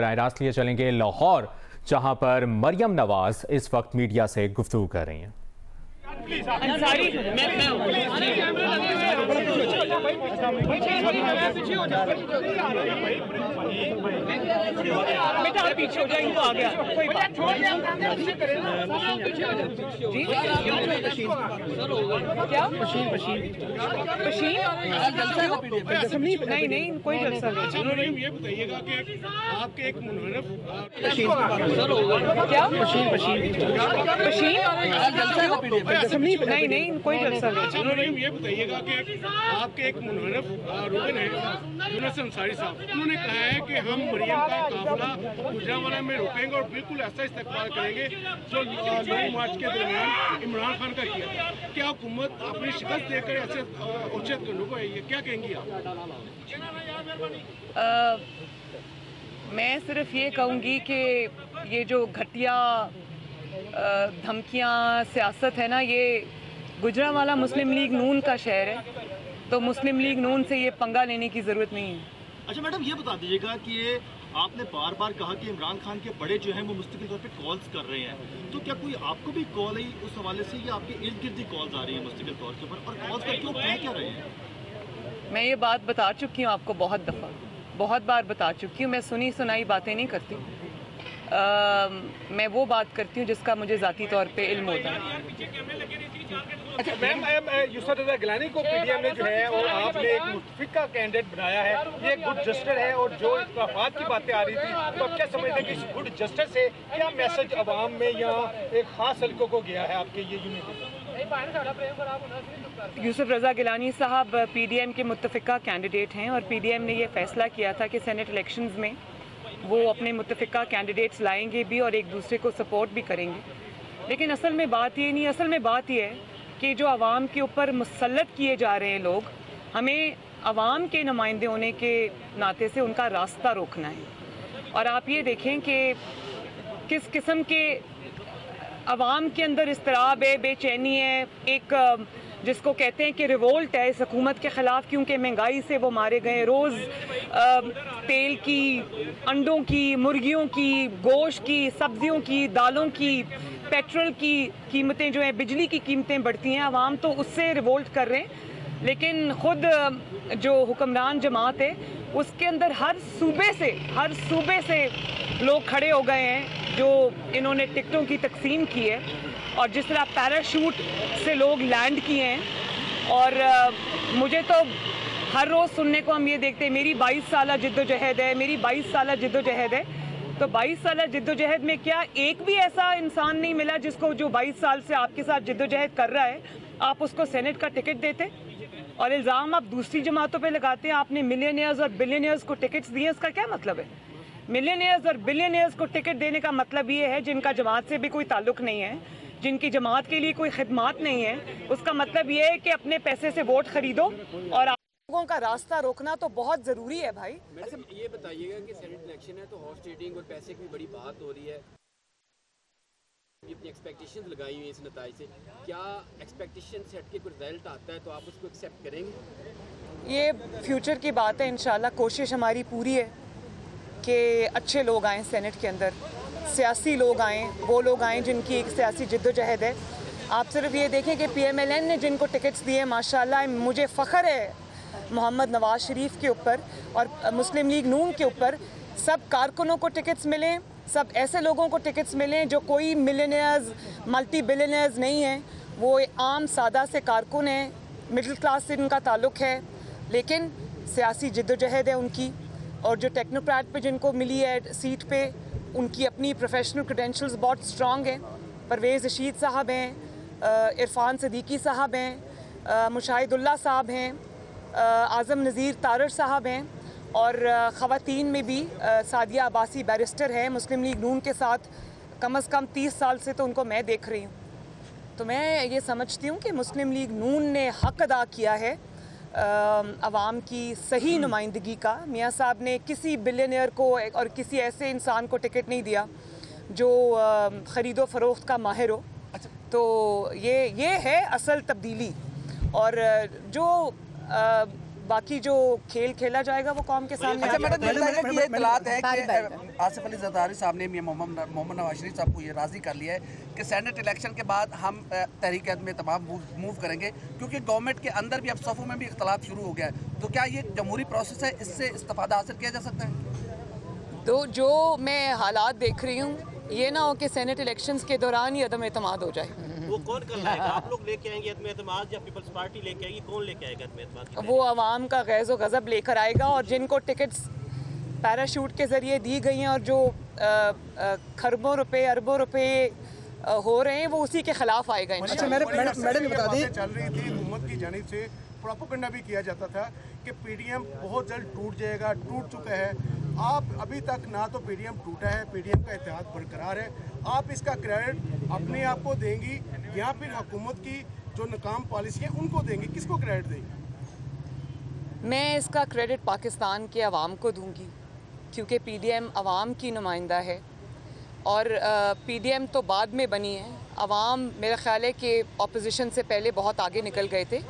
बराह रास्त लिए चलेंगे लाहौर, जहां पर मरियम नवाज इस वक्त मीडिया से गुफ्तगू कर रही हैं। बेटा आप पीछे हो जाए, इनको आ गया कोई बात क्या पशीन नहीं नहीं कोई जलसा नहीं। ये बताइएगा कि आपके एक मुनहरफ क्या पशीन नहीं नहीं कोई जलसा नहीं। ये बताइएगा कि आपके एक मुनहरफ रुकन है यूनुस अंसारी साहब, उन्होंने कहा है कि हम मरियम का काफिला गुजरांवाला में रोकेंगे और बिल्कुल ऐसा इस्तेमाल करेंगे जो 9 मार्च के दरमियान इमरान खान का किया था। क्या हुकूमत अपनी शिकस्त देकर ऐसे औचित करने को है, ये क्या कहेंगी आप? मैं सिर्फ ये कहूँगी कि ये जो घटिया धमकियाँ सियासत है ना, ये गुजरांवाला मुस्लिम लीग नून का शहर है, तो मुस्लिम लीग नून से ये पंगा लेने की ज़रूरत नहीं है। अच्छा मैडम, ये बता दीजिएगा कि ये आपने बार बार कहा कि इमरान खान के बड़े जो हैं वो मुस्तकिल तौर पे कॉल्स कर रहे हैं, तो क्या कोई आपको भी कॉल आई उस हवाले से, या आपके इर्द गिर्द ही कॉल्स आ रही हैं मुस्तकिल तौर के ऊपर, और कॉल्स करके वो कह क्या रहे हैं? मैं ये बात बता चुकी हूँ आपको बहुत दफ़ा, बहुत बार बता चुकी हूँ। मैं सुनी सुनाई बातें नहीं करती, मैं वो बात करती हूँ जिसका मुझे ज़ाती तौर पे इल्म होता है। अच्छा मैम, यूसुफ रज़ा गिलानी को पीडीएम ने जो है और आपने एक मुतफिका कैंडिडेट बनाया है, ये गुड जस्टिस है, और जो इख्तिलाफात की बातें आ रही थी, तो आप क्या समझते हैं कि इस गुड जस्टिस से क्या मैसेज अवाम में या एक ख़ास हल्कों को गया है आपके ये यूनिट? यूसुफ रज़ा गिलानी साहब पीडीएम के मुतफिका कैंडिडेट हैं, और पीडीएम ने ये फैसला किया था कि सेनेट इलेक्शंस में वो अपने मुतफिका कैंडिडेट्स लाएंगे भी और एक दूसरे को सपोर्ट भी करेंगे। लेकिन असल में बात ये नहीं, असल में बात ये है कि जो आवाम के ऊपर मुसल्लत किए जा रहे हैं लोग, हमें आवाम के नुमाइंदे होने के नाते से उनका रास्ता रोकना है। और आप ये देखें कि किस किस्म के आवाम के अंदर इस्तराब है, बेचैनी है, एक जिसको कहते हैं कि रिवोल्ट है इस हुकूमत के ख़िलाफ़, क्योंकि महंगाई से वो मारे गए। रोज़ तेल की, अंडों की, मुर्गियों की, गोश्त की, सब्जियों की, दालों की, पेट्रोल की कीमतें जो हैं, बिजली की कीमतें बढ़ती हैं। आवाम तो उससे रिवोल्ट कर रहे हैं, लेकिन ख़ुद जो हुक्मरान जमात है उसके अंदर हर सूबे से लोग खड़े हो गए हैं जो इन्होंने टिकटों की तकसीम की है, और जिस तरह पैराशूट से लोग लैंड किए हैं। और मुझे तो हर रोज़ सुनने को हम ये देखते हैं, मेरी 22 साल जिद्दोजहद है, मेरी 22 साल जिद्दोजहद है। तो 22 साल जिद्दोजहद में क्या एक भी ऐसा इंसान नहीं मिला जिसको, जो 22 साल से आपके साथ जिद्दोजहद कर रहा है, आप उसको सेनेट का टिकट देते? और इल्ज़ाम आप दूसरी जमातों पे लगाते हैं, आपने मिलियनियर्स और बिलियनियर्स को टिकट्स दिए, इसका क्या मतलब है? मिलियनियर्स और बिलियनियर्स को टिकट देने का मतलब ये है जिनका जमात से भी कोई ताल्लुक नहीं है, जिनकी जमात के लिए कोई खिदमात नहीं है, उसका मतलब ये है कि अपने पैसे से वोट खरीदो। और लोगों का रास्ता रोकना तो बहुत ज़रूरी है भाई। मैडम ये बताइएगा कि सेनेट इलेक्शन है तो हॉर्स ट्रेडिंग और पैसे की बड़ी बात हो रही है, अपनी एक्सपेक्टेशंस लगाई हुई है इस नतीजे से, क्या एक्सपेक्टेशन से हटके कोई रिजल्ट आता है तो आप उसको एक्सेप्ट करेंगे? ये फ्यूचर की बात है, इंशाल्लाह कोशिश हमारी पूरी है कि अच्छे लोग आएँ सेनेट के अंदर, सियासी लोग आएँ, वो लोग आएँ जिनकी एक सियासी जिद्दोजहद है। आप सिर्फ ये देखें कि PMLN ने जिनको टिकट्स दिए, माशाल्लाह मुझे फ़ख्र है मोहम्मद नवाज शरीफ के ऊपर और मुस्लिम लीग नून के ऊपर, सब कारकुनों को टिकट्स मिलें, सब ऐसे लोगों को टिकट्स मिलें जो कोई मिलियनियर्स, मल्टी बिलियनियर्स नहीं हैं, वो आम सादा से कारकुन हैं, मिडिल क्लास से उनका ताल्लुक़ है, लेकिन सियासी जिद्दोजहद है उनकी। और जो टेक्नोक्रेट पे जिनको मिली है सीट पे, उनकी अपनी प्रोफेशनल क्रेडेंशियल्स बहुत स्ट्रॉन्ग हैं। परवेज़ रशीद साहब हैं, इरफान सदीकी साहब हैं, मुशाहिदुल्लाह साहब हैं, आज़म नज़ीर तारर साहब हैं, और ख़वातीन में भी सादिया अब्बासी बैरिस्टर हैं मुस्लिम लीग नून के साथ, कम से कम 30 साल से तो उनको मैं देख रही हूँ। तो मैं ये समझती हूँ कि मुस्लिम लीग नून ने हक़ अदा किया है आवाम की सही नुमाइंदगी का। मियाँ साहब ने किसी बिलियनियर को और किसी ऐसे इंसान को टिकट नहीं दिया जो ख़रीदो फ़रोख्त का माहिर हो। तो ये है असल तब्दीली। और जो बाकी जो खेल खेला जाएगा वो कौम के सामने। अच्छा मैडम, ये इत्तलात है कि आसिफ अली जरदारी साहब ने मोहम्मद नवाज शरीफ साहब को ये राज़ी कर लिया है कि सेनेट इलेक्शन के बाद हम तहरीक अदम-ए-एतमाद मूव करेंगे, क्योंकि गवर्नमेंट के अंदर भी अब सफ़ों में भी इख्तलाफ शुरू हो गया है। तो क्या ये जमहूरी प्रोसेस है, इससे इस्तिफादा हासिल किया जा सकता है? तो जो मैं हालात देख रही हूँ, ये ना हो कि सेनेट इलेक्शंस के दौरान ही अदम एतमाद हो जाए। वो कौन कर लाएगा? आप लोग लेके आएंगे अदम एतमाद या पीपल्स पार्टी लेके आएगी? कौन लेके आएगा अदम एतमाद? वो अवाम का गैज़ो गज़ब लेकर आएगा, और जिनको टिकट्स पैराशूट के ज़रिए दी गई हैं और जो खरबों रुपए अरबों रुपए हो रहे हैं, वो उसी के खिलाफ आएगा। अच्छा मैडम बता दें, चल रही थी हुकूमत की जानिब से प्रोपेगेंडा भी किया जाता था कि पीडीएम बहुत जल्द टूट जाएगा, टूट चुका है। आप अभी तक ना तो पीडीएम टूटा है, पीडीएम का इत्तेहाद बरकरार है। आप इसका क्रेडिट अपने आप को देंगी या फिर हुकूमत की जो नाकाम पॉलिसी है उनको देंगी? किसको क्रेडिट देंगी? मैं इसका क्रेडिट पाकिस्तान के अवाम को दूंगी, क्योंकि पीडीएम अवाम की नुमाइंदा है और पीडीएम तो बाद में बनी है। अवाम मेरा ख्याल है कि ऑपोजिशन से पहले बहुत आगे निकल गए थे,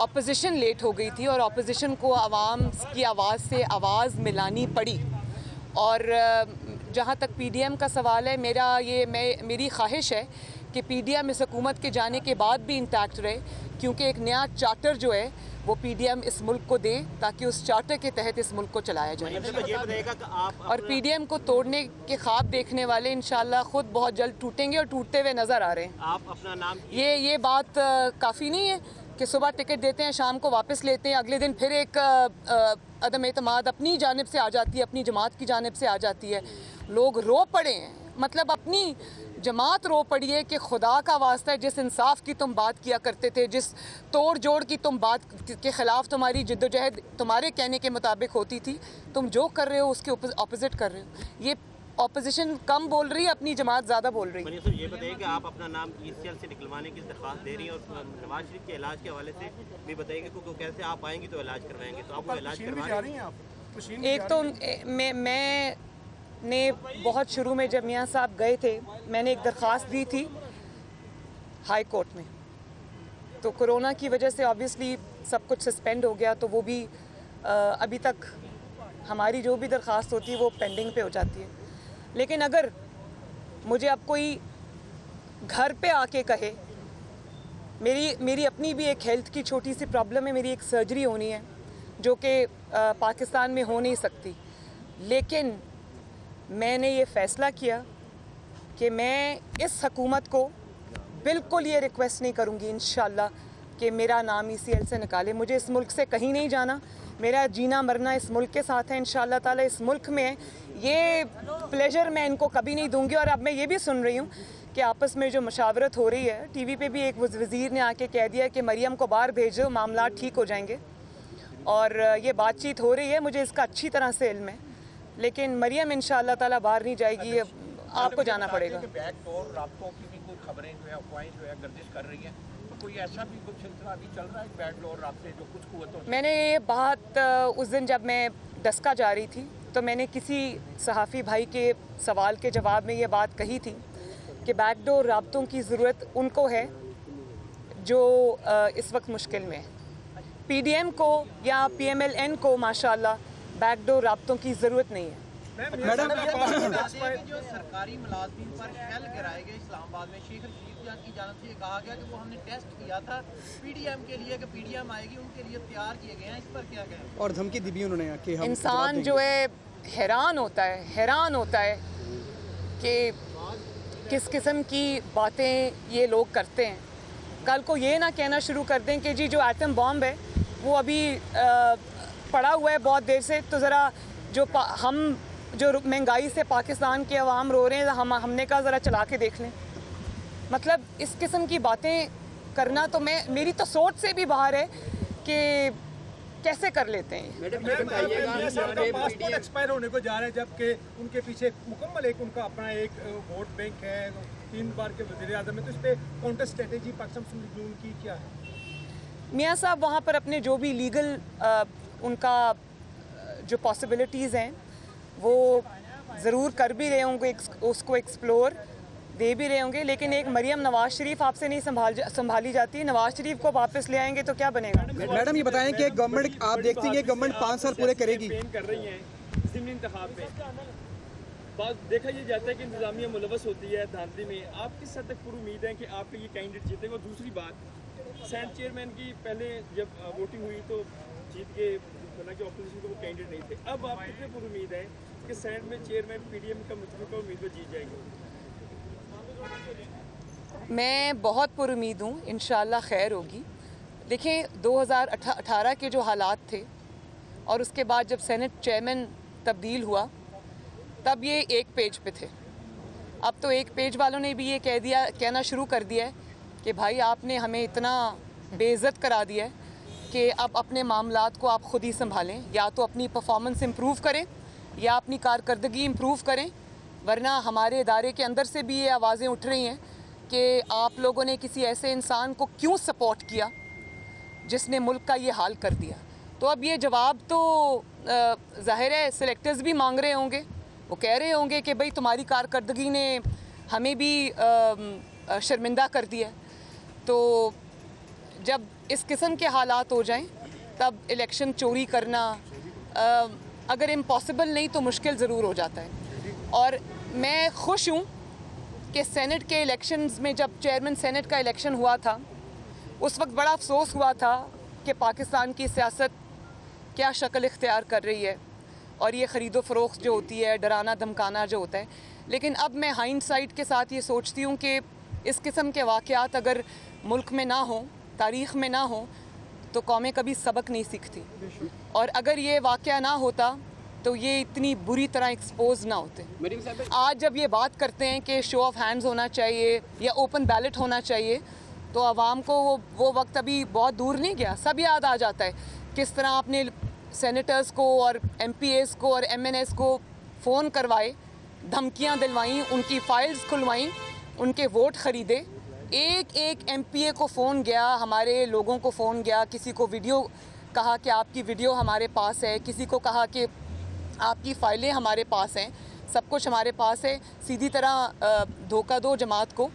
ऑपोजिशन लेट हो गई थी और ऑपोजिशन को आवाम की आवाज़ से आवाज़ मिलानी पड़ी। और जहाँ तक पीडीएम का सवाल है, मेरी ख्वाहिश है कि पीडीएम इस हुकूमत के जाने के बाद भी इंटैक्ट रहे, क्योंकि एक नया चार्टर जो है वो पीडीएम इस मुल्क को दे, ताकि उस चार्टर के तहत इस मुल्क को चलाया जाए। और पीडीएम को तोड़ने के ख्वाब देखने वाले इंशाल्लाह खुद बहुत जल्द टूटेंगे और टूटते हुए नज़र आ रहे हैं। आप अपना नाम, ये बात काफ़ी नहीं है कि सुबह टिकट देते हैं, शाम को वापस लेते हैं, अगले दिन फिर एक अदम एतमाद अपनी जानिब से आ जाती है, अपनी जमात की जानिब से आ जाती है। लोग रो पड़े हैं, मतलब अपनी जमात रो पड़ी है कि खुदा का वास्ता है, जिस इंसाफ की तुम बात किया करते थे, जिस तोड़ जोड़ की तुम बात के ख़िलाफ़ तुम्हारी जिद्दोजहद तुम्हारे कहने के मुताबिक होती थी, तुम जो कर रहे हो उसके अपोजिट कर रहे हो। ये ऑपोजिशन कम बोल रही है, अपनी जमात ज़्यादा बोल रही है। ये बताइए कि आप अपना नाम ईसीएल से निकलवाने की दरख्वास्त दे रही हैं और नवाज शरीफ के इलाज के हवाले से भी बताइए, क्योंकि कैसे आप आएंगी तो इलाज करवाएंगे, तो आप वो इलाज करवा रही हैं? एक तो मैंने बहुत शुरू में जब मियाँ साहब गए थे, मैंने एक दरख्वास्त दी थी हाई कोर्ट में, तो कोरोना की वजह से ऑब्वियसली सब कुछ सस्पेंड हो गया, तो वो भी अभी तक हमारी जो भी दरख्वास्त होती है वो पेंडिंग पे हो जाती है। लेकिन अगर मुझे अब कोई घर पे आके कहे, मेरी अपनी भी एक हेल्थ की छोटी सी प्रॉब्लम है, मेरी एक सर्जरी होनी है जो कि पाकिस्तान में हो नहीं सकती, लेकिन मैंने ये फ़ैसला किया कि मैं इस हकूमत को बिल्कुल ये रिक्वेस्ट नहीं करूँगी इंशाल्लाह कि मेरा नाम ईसीएल से निकाले। मुझे इस मुल्क से कहीं नहीं जाना, मेरा जीना मरना इस मुल्क के साथ है इंशाल्लाह ताला, इस मुल्क में ये प्लेजर मैं इनको कभी नहीं दूंगी। और अब मैं ये भी सुन रही हूँ कि आपस में जो मशावरत हो रही है, टीवी पे भी एक वज़ीर ने आके कह दिया कि मरियम को बाहर भेजो, मामला ठीक हो जाएंगे, और ये बातचीत हो रही है, मुझे इसका अच्छी तरह से इल्म है, लेकिन मरियम इंशाल्लाह ताला बाहर नहीं जाएगी, आपको जाना पड़ेगा। बैकडोर राब्तों की भी कोई खबरें जो है, अफवाहें जो है गर्दिश कर रही हैं, तो कोई ऐसा भी कुछ सिलसिला अभी चल रहा है बैकडोर राब्ते जो कुछ कुव्वतों? मैंने ये बात उस दिन जब मैं डस्का जा रही थी तो मैंने किसी सहाफ़ी भाई के सवाल के जवाब में ये बात कही थी कि बैकडोर राब्तों की ज़रूरत उनको है जो इस वक्त मुश्किल में है। पीडीएम को या पीएमएलएन को माशाल्लाह बैकडोर राब्तों की ज़रूरत नहीं है। मैडम जो सरकारी मुलाजमीन पर शैल गिराए गए इस्लामाबाद में, शेख रशीद जान की जानिब से ये कहा गया कि वो हमने टेस्ट किया था पीडीएम के लिए कि पीडीएम आएगी, उनके लिए तैयार किए गए हैं, इस पर क्या कहें? और धमकी दी भी उन्होंने कि हम इंसान जो है हैरान होता है कि किस किस्म की बातें ये लोग करते हैं। कल को ये ना कहना शुरू कर दें कि जी जो एटम बॉम्ब है वो अभी पड़ा हुआ है बहुत देर से, तो ज़रा जो महंगाई से पाकिस्तान के अवाम रो रहे हैं, हमने कहा ज़रा चला के देख लें। मतलब इस किस्म की बातें करना तो मेरी तो सोच से भी बाहर है कि कैसे कर लेते हैं। पासपोर्ट एक्सपायर होने को जा रहे हैं, जबकि उनके पीछे मुकम्मल एक उनका अपना एक वोट बैंक है, 3 बार के वज़ीर आज़म है, तो इस पर काउंटर स्ट्रेटेजी पाकिस्तान की क्या है? मियाँ साहब वहाँ पर अपने जो भी लीगल उनका जो पॉसिबिलिटीज़ हैं वो ज़रूर कर भी रहे होंगे उसको एक्सप्लोर, दे भी रहे होंगे, लेकिन एक मरियम नवाज शरीफ आपसे नहीं संभाली जाती। नवाज शरीफ को वापस ले आएंगे तो क्या बनेगा? मैडम ये बताएं कि गवर्नमेंट, आप देखती हैं गवर्नमेंट 5 साल पूरे करेगी, कर रही हैं ज़िमनी इंतखाब में, बात देखा ये जाता है कि इंतजामिया मुलवस होती है धांधली में। आप किस हद तक पूरी उम्मीद है कि आपके ये कैंडिडेट जीतेगा? और दूसरी बात, सेनेट चेयरमैन की पहले जब वोटिंग हुई तो जीत के, हालांकि अपोजिशन के वो कैंडिडेट नहीं थे, अब आप कितने पूरी उम्मीद है कि सेनेट में चेयरमैन PDM का मुतफिका उम्मीदवार जीत जाएंगे? मैं बहुत पुरुमीद हूँ, इंशाल्लाह खैर होगी। देखिए 2018 के जो हालात थे और उसके बाद जब सेनेट चेयरमैन तब्दील हुआ तब ये एक पेज पे थे। अब तो एक पेज वालों ने भी ये कहना शुरू कर दिया है कि भाई आपने हमें इतना बेइज्जत करा दिया है कि अब अपने मामलात को आप ख़ुद ही संभालें, या तो अपनी परफॉर्मेंस इम्प्रूव करें या अपनी कारकर्दगी इम्प्रूव करें, वरना हमारे इदारे के अंदर से भी ये आवाज़ें उठ रही हैं कि आप लोगों ने किसी ऐसे इंसान को क्यों सपोर्ट किया जिसने मुल्क का ये हाल कर दिया। तो अब ये जवाब तो ज़ाहिर है सिलेक्टर्स भी मांग रहे होंगे, वो कह रहे होंगे कि भाई तुम्हारी कारकर्दगी ने हमें भी शर्मिंदा कर दिया। तो जब इस किस्म के हालात हो जाएं तब इलेक्शन चोरी करना अगर इम्पॉसिबल नहीं तो मुश्किल ज़रूर हो जाता है। और मैं खुश हूँ कि सेनेट के इलेक्शंस में जब चेयरमैन सेनेट का इलेक्शन हुआ था उस वक्त बड़ा अफसोस हुआ था कि पाकिस्तान की सियासत क्या शक्ल इख्तियार कर रही है और ये ख़रीदो फ़रोख्त जो होती है, डराना धमकाना जो होता है। लेकिन अब मैं हाइंडसाइट के साथ ये सोचती हूँ कि इस किस्म के वाक़यात अगर मुल्क में ना हो, तारीख़ में ना हो, तो कौमें कभी सबक नहीं सीखती। और अगर ये वाक़या ना होता तो ये इतनी बुरी तरह एक्सपोज ना होते। आज जब ये बात करते हैं कि शो ऑफ हैंड्स होना चाहिए या ओपन बैलेट होना चाहिए, तो आवाम को वो वक्त अभी बहुत दूर नहीं गया। सब याद आ जाता है किस तरह आपने सेनेटर्स को और MPAs को और MNS को फ़ोन करवाए, धमकियां दिलवाईं, उनकी फ़ाइल्स खुलवाईं, उनके वोट ख़रीदे। एक MPA को फ़ोन गया, हमारे लोगों को फ़ोन गया, किसी को वीडियो कहा कि आपकी वीडियो हमारे पास है, किसी को कहा कि आपकी फ़ाइलें हमारे पास हैं, सब कुछ हमारे पास है, सीधी तरह धोखा दो जमात को।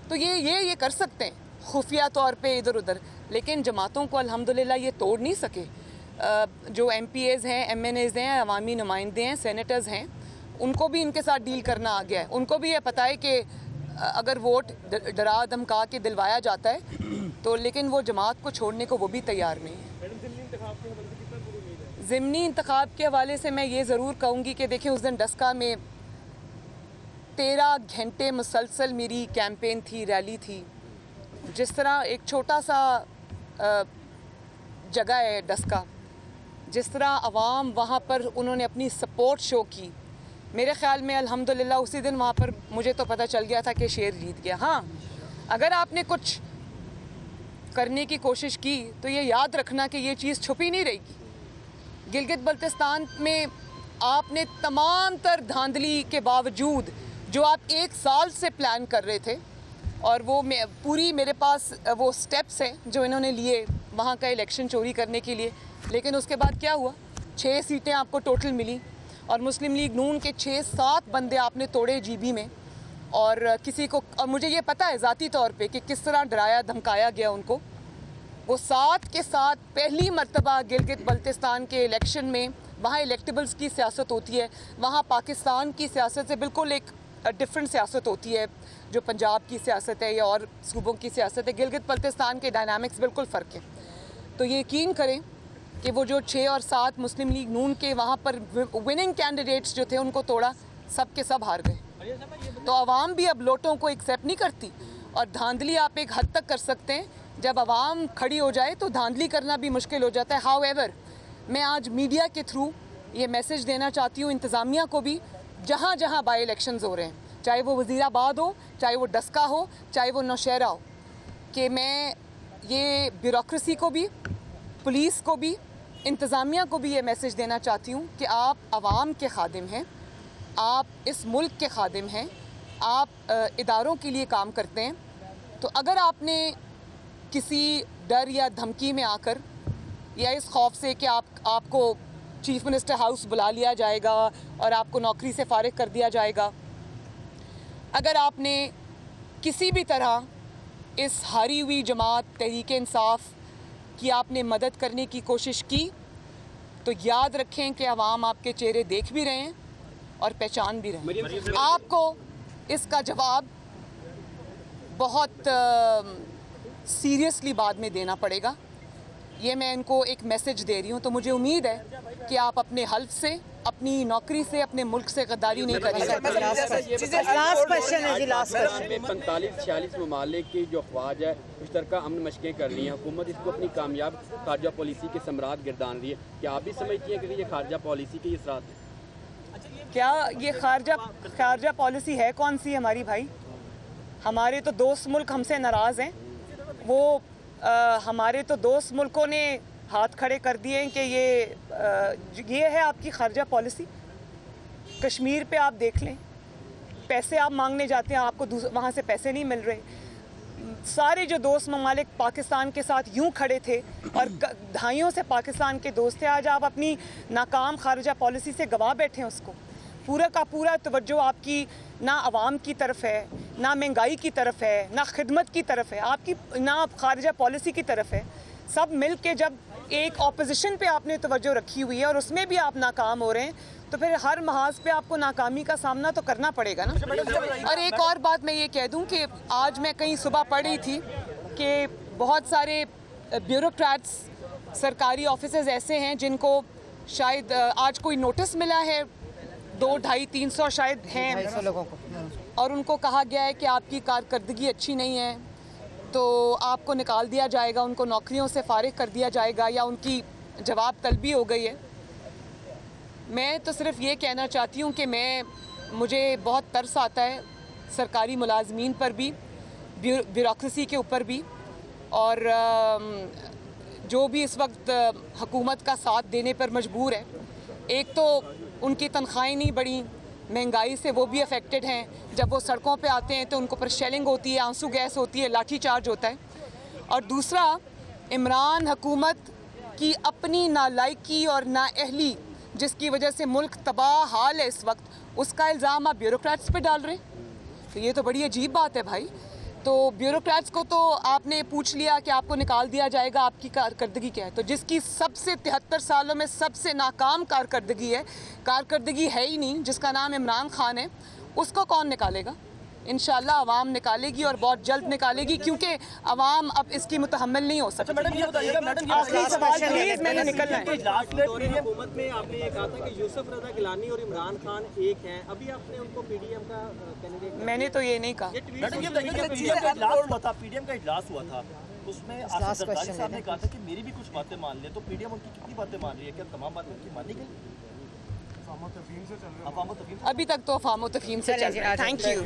तो ये कर सकते हैं खुफिया तौर पे इधर उधर, लेकिन जमातों को अल्हम्दुलिल्लाह ये तोड़ नहीं सके। जो MPAs हैं, MNAs हैं, अवामी नुमाइंदे हैं, सेनेटर्स हैं, उनको भी इनके साथ डील करना आ गया है। उनको भी ये पता है कि अगर वोट डरा धमका के दिलवाया जाता है तो लेकिन वो जमात को छोड़ने को वो भी तैयार नहीं है। ज़िमनी इंतखाब के हवाले से मैं ये ज़रूर कहूँगी कि देखिए उस दिन डस्का में 13 घंटे मुसलसल मेरी कैंपेन थी, रैली थी। जिस तरह एक छोटा सा जगह है डस्का, जिस तरह अवाम वहाँ पर उन्होंने अपनी सपोर्ट शो की, मेरे ख़्याल में अल्हम्दुलिल्लाह उसी दिन वहाँ पर मुझे तो पता चल गया था कि शेर जीत गया। हाँ, अगर आपने कुछ करने की कोशिश की तो ये याद रखना कि ये चीज़ छुपी नहीं रहेगी। गिलगित बल्तिस्तान में आपने तमाम तर धांधली के बावजूद जो आप 1 साल से प्लान कर रहे थे, और वो पूरी मेरे पास वो स्टेप्स हैं जो इन्होंने लिए वहाँ का इलेक्शन चोरी करने के लिए, लेकिन उसके बाद क्या हुआ? 6 सीटें आपको टोटल मिली और मुस्लिम लीग नून के 6-7 बंदे आपने तोड़े GB में। और किसी को, और मुझे ये पता है ज़ाती तौर पे कि किस तरह डराया धमकाया गया उनको। वो 7 के साथ पहली मर्तबा गिलगित बल्तिस्तान के इलेक्शन में, वहाँ इलेक्टेबल्स की सियासत होती है, वहाँ पाकिस्तान की सियासत से बिल्कुल एक डिफरेंट सियासत होती है जो पंजाब की सियासत है या और सूबों की सियासत है। गिलगित बल्तिस्तान के डायनामिक्स बिल्कुल फ़र्क है। तो ये यकीन करें कि वो जो 6 और 7 मुस्लिम लीग नून के वहाँ पर विनिंग कैंडिडेट्स जो थे उनको तोड़ा, सब के सब हार गए। तो आवाम भी अब लोटों को एक्सेप्ट नहीं करती, और धांधली आप एक हद तक कर सकते हैं। जब आवाम खड़ी हो जाए तो धांधली करना भी मुश्किल हो जाता है। हाउएवर, मैं आज मीडिया के थ्रू ये मैसेज देना चाहती हूँ इंतज़ामिया को भी, जहाँ जहाँ बाई इलेक्शंस हो रहे हैं, चाहे वो वज़ीराबाद हो, चाहे वो डस्का हो, चाहे वो नौशहरा हो, कि मैं ये ब्यूरोक्रेसी को भी, पुलिस को भी, इंतज़ामिया को भी ये मैसेज देना चाहती हूँ कि आप आवाम के खादिम हैं, आप इस मुल्क के खादिम हैं, आप इदारों के लिए काम करते हैं। तो अगर आपने किसी डर या धमकी में आकर, या इस खौफ से कि आपको चीफ मिनिस्टर हाउस बुला लिया जाएगा और आपको नौकरी से फारिग कर दिया जाएगा, अगर आपने किसी भी तरह इस हारी हुई जमात तहरीक इंसाफ की आपने मदद करने की कोशिश की तो याद रखें कि अवाम आपके चेहरे देख भी रहे हैं और पहचान भी रहे हैं। आपको इसका जवाब बहुत सीरियसली बाद में देना पड़ेगा। ये मैं इनको एक मैसेज दे रही हूँ। तो मुझे उम्मीद है कि आप अपने हल्फ से, अपनी नौकरी से, अपने मुल्क से गद्दारी नहीं करेंगे। लास्ट क्वेश्चन है जी, लास्ट क्वेश्चन। 45-46 ममालिक की जो अफवाज है मुश्तरका अमन मशकें कर रही हैं, हुकूमत इसको अपनी कामयाब खारजा पॉलिसी के सम्राट गिरदान रही है। क्या आप भी समझती हैं कि ये खारजा पॉलिसी की असरात है? क्या ये खारजा पॉलिसी है कौन सी हमारी भाई? हमारे तो दोस्त मुल्क हमसे नाराज़ हैं। वो हमारे तो दोस्त मुल्कों ने हाथ खड़े कर दिए हैं कि ये है आपकी खारजा पॉलिसी। कश्मीर पे आप देख लें, पैसे आप मांगने जाते हैं, आपको वहाँ से पैसे नहीं मिल रहे। सारे जो दोस्त ममालिक पाकिस्तान के साथ यूं खड़े थे और दहाइयों से पाकिस्तान के दोस्त थे, आज आप अपनी नाकाम खारजा पॉलिसी से गवा बैठे हैं उसको। पूरा का पूरा तवज्जो आपकी ना आवाम की तरफ है, ना महंगाई की तरफ है, ना खिदमत की तरफ है, आपकी ना खारजा पॉलिसी की तरफ है। सब मिल के जब एक ऑपोजिशन पे आपने तवज्जो रखी हुई है और उसमें भी आप नाकाम हो रहे हैं, तो फिर हर महाज पे आपको नाकामी का सामना तो करना पड़ेगा ना। और एक और बात मैं ये कह दूं कि आज मैं कहीं सुबह पढ़ रही थी कि बहुत सारे ब्यूरोक्रेट्स, सरकारी ऑफिसर्स ऐसे हैं जिनको शायद आज कोई नोटिस मिला है, 200-250-300 शायद हैं लोगों को, और उनको कहा गया है कि आपकी कारकर्दगी अच्छी नहीं है तो आपको निकाल दिया जाएगा, उनको नौकरियों से फारिग कर दिया जाएगा या उनकी जवाब तलबी हो गई है। मैं तो सिर्फ ये कहना चाहती हूँ कि मुझे बहुत तरस आता है सरकारी मुलाजमीन पर भी, ब्यूरोक्रेसी के ऊपर भी, और जो भी इस वक्त हुकूमत का साथ देने पर मजबूर है। एक तो उनकी तनख्वाहें नहीं बढ़ी, महंगाई से वो भी अफेक्टेड हैं। जब वो सड़कों पे आते हैं तो उनको पर शेलिंग होती है, आंसू गैस होती है, लाठी चार्ज होता है। और दूसरा, इमरान हुकूमत की अपनी नालायकी और नाअहली जिसकी वजह से मुल्क तबाह हाल है इस वक्त, उसका इल्ज़ाम आप ब्यूरोक्रेट्स पे डाल रहे हैं। तो ये तो बड़ी अजीब बात है भाई। तो ब्यूरोक्रेट्स को तो आपने पूछ लिया कि आपको निकाल दिया जाएगा, आपकी कारकर्दगी क्या है? तो जिसकी सबसे 73 सालों में सबसे नाकाम कारकर्दगी है ही नहीं, जिसका नाम इमरान खान है, उसको कौन निकालेगा? इंशाल्लाह अवाम निकालेगी और बहुत जल्द निकालेगी, क्योंकि अवाम अब इसकी मुतहम्मिल नहीं हो सकती। आखिरी सवाल प्लीज, मैंने निकलना है। हुकूमत में आपने ये कहा था कि यूसुफ रज़ा गिलानी और इमरान खान एक हैं, अभी आपने उनको पीडीएम का कैंडिडेट। मैंने तो ये नहीं कहा। पीडीएम का इजलास हुआ था, उसमें आसिफ जरदारी साहब ने कहा था कि मेरी भी कुछ बातें मान ले, तो पीडीएम उनकी कितनी बातें मान रही है? क्या तमाम बातें उनकी मानी गई? अभी तक तो अफवाम तफहीम से चल रहा है। Thank you.